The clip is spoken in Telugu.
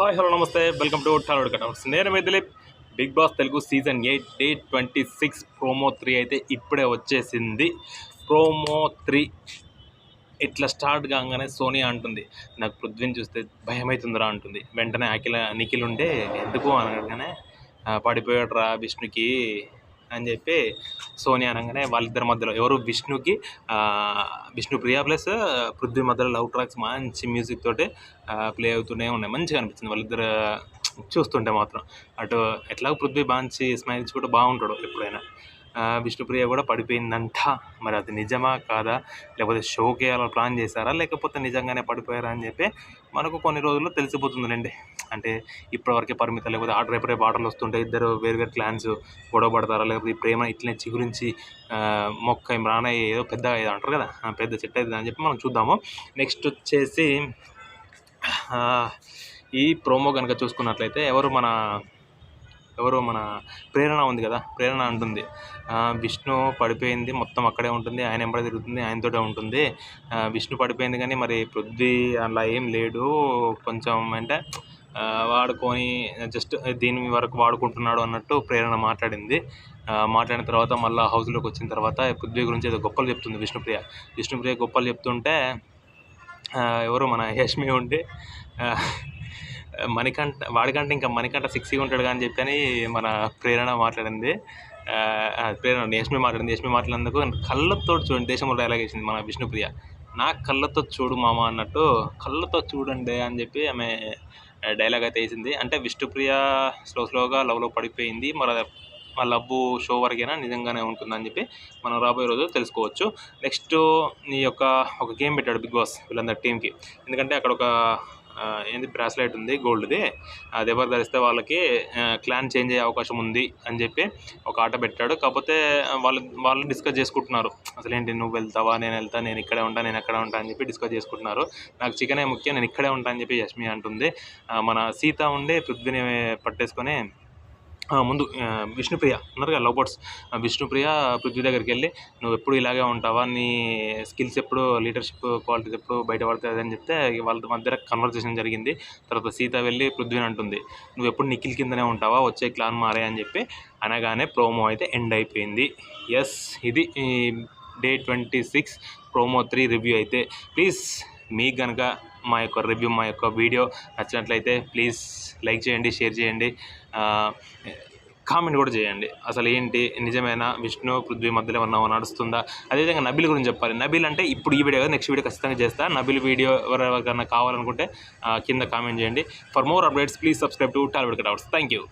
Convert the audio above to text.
హాయ్ హలో నమస్తే వెల్కమ్ టు టాలీవుడ్ కట్అవుట్స్. నేను మీ Dilip. Big boss Telugu season 8 day 26 promo 3 అయితే ఇప్పుడే వచ్చేసింది. ప్రోమో 3 ఇట్లా స్టార్ట్ కాగానే సోనియా అంటుంది, నాకు పృథ్వీని చూస్తే భయం అవుతుందిరా అంటుంది. వెంటనే నిఖిల్ ఉంటే ఎందుకు అనగానే పడిపోయాడు రా విష్ణుకి అని చెప్పి సోనియా అనగానే వాళ్ళిద్దరి మధ్యలో ఎవరు విష్ణుప్రియ ప్లస్ పృథ్వీ మధ్యలో లవ్ ట్రాక్స్ మంచి మ్యూజిక్ తోటి ప్లే అవుతూనే ఉన్నాయి. మంచిగా అనిపించింది వాళ్ళిద్దరు చూస్తుంటే మాత్రం. అటు ఎట్లాగో పృథ్వీ మంచి స్మైల్స్ కూడా బాగుంటాడు ఎప్పుడైనా. విష్ణుప్రియ కూడా పడిపోయిందంట. మరి అది నిజమా కాదా, లేకపోతే షోకి అలా ప్లాన్ చేశారా, లేకపోతే నిజంగానే పడిపోయారా అని చెప్పి మనకు కొన్ని రోజుల్లో తెలిసిపోతుందండి. అంటే ఇప్పటివరకే పరిమితం, లేకపోతే రేపు ఆటలు వస్తుంటే ఇద్దరు వేరు క్లాన్స్ గొడవ పడతారా, లేకపోతే ఈ ప్రేమ ఇట్లనే చిగురించి మొక్క రానయ్య ఏదో పెద్ద అంటారు కదా, పెద్ద చెట్టు అవుతుంది అని చెప్పి మనం చూద్దాము. నెక్స్ట్ వచ్చేసి ఈ ప్రోమో కనుక చూసుకున్నట్లయితే ఎవరు మన ప్రేరణ ఉంది కదా, ప్రేరణ అంటుంది విష్ణు పడిపోయింది, మొత్తం అక్కడే ఉంటుంది, ఆయన ఎంబడి తిరుగుతుంది, ఆయనతోటే ఉంటుంది. విష్ణు పడిపోయింది కానీ మరి పృథ్వీ అలా ఏం లేడు, కొంచెం అంటే వాడుకొని జస్ట్ దీని వరకు వాడుకుంటున్నాడు అన్నట్టు ప్రేరణ మాట్లాడింది. మాట్లాడిన తర్వాత మళ్ళీ హౌస్లోకి వచ్చిన తర్వాత పృథ్వీ గురించి ఏదో గొప్పలు చెప్తుంది విష్ణుప్రియ గొప్పలు చెప్తుంటే ఎవరు మన యష్మి ఉండి వాడికంటే ఇంకా మణికంఠ సిక్సీగా ఉంటాడు అని చెప్పని మన ప్రేరణ మాట్లాడింది. యష్మి మాట్లాడినందుకు కళ్ళతో చూడండి, దేశంలో డైలాగ్ వేసింది మన విష్ణుప్రియ, నా కళ్ళతో చూడు మామ అన్నట్టు, కళ్ళతో చూడండి అని చెప్పి ఆమె డైలాగ్ అయితే వేసింది. అంటే విష్ణుప్రియ స్లోగా లవ్లో పడిపోయింది. మరి మా లవ్ షో వరకైనా నిజంగానే ఉంటుందని చెప్పి మనం రాబోయే రోజు తెలుసుకోవచ్చు. నెక్స్ట్ ఒక గేమ్ పెట్టాడు బిగ్ బాస్ వీళ్ళందరి టీంకి. ఎందుకంటే అక్కడ ఒక బ్రాస్లైట్ ఉంది గోల్డ్ది, అది ఎవరు ధరిస్తే వాళ్ళకి క్లాన్ చేంజ్ అయ్యే అవకాశం ఉంది అని చెప్పి ఒక ఆట పెట్టాడు. కాకపోతే వాళ్ళు డిస్కస్ చేసుకుంటున్నారు, అసలు ఏంటి నువ్వు వెళ్తావా, నేను వెళ్తా, నేను ఇక్కడే ఉంటా, నేను ఎక్కడ ఉంటా అని చెప్పి డిస్కస్ చేసుకుంటున్నారు. నాకు చికెనే ముఖ్యం, నేను ఇక్కడే ఉంటా అని చెప్పి యష్మి అంటుంది. మన సీత ఉండి పృథ్వీని పట్టేసుకొని ముందు విష్ణుప్రియ ఉన్నారు కదా లవ్ బర్డ్స్, విష్ణుప్రియ పృథ్వీ దగ్గరికి వెళ్ళి నువ్వు ఎప్పుడు ఇలాగే ఉంటావా, నీ స్కిల్స్ ఎప్పుడు, లీడర్షిప్ క్వాలిటీస్ ఎప్పుడు బయటపడుతుంది అని చెప్తే వాళ్ళ మధ్య కన్వర్జేషన్ జరిగింది. తర్వాత సీత వెళ్ళి పృథ్వీని అంటుంది, నువ్వు ఎప్పుడు నిఖిల్ కిందనే ఉంటావా, వచ్చే క్లాన్ మారే అని చెప్పి అనగానే ప్రోమో అయితే ఎండ్ అయిపోయింది. ఎస్, ఇది డే 26 ప్రోమో 3 రివ్యూ అయితే. ప్లీజ్ మీకు కనుక మా యొక్క రివ్యూ, మా యొక్క వీడియో నచ్చినట్లయితే ప్లీజ్ లైక్ చేయండి, షేర్ చేయండి, కామెంట్ కూడా చేయండి. అసలు ఏంటి, నిజమైన విష్ణు పృథ్వీ మధ్యలో ఏమన్నా నడుస్తుందా? అదేవిధంగా నబిల్ గురించి చెప్పాలి. నబిల్ అంటే ఇప్పుడు ఈ వీడియో కదా, నెక్స్ట్ వీడియో ఖచ్చితంగా చేస్తా. నబిల్ వీడియో ఎవరికైనా కావాలనుకుంటే కింద కామెంట్ చేయండి. For more updates please subscribe to Tollywood cutouts. Thank you.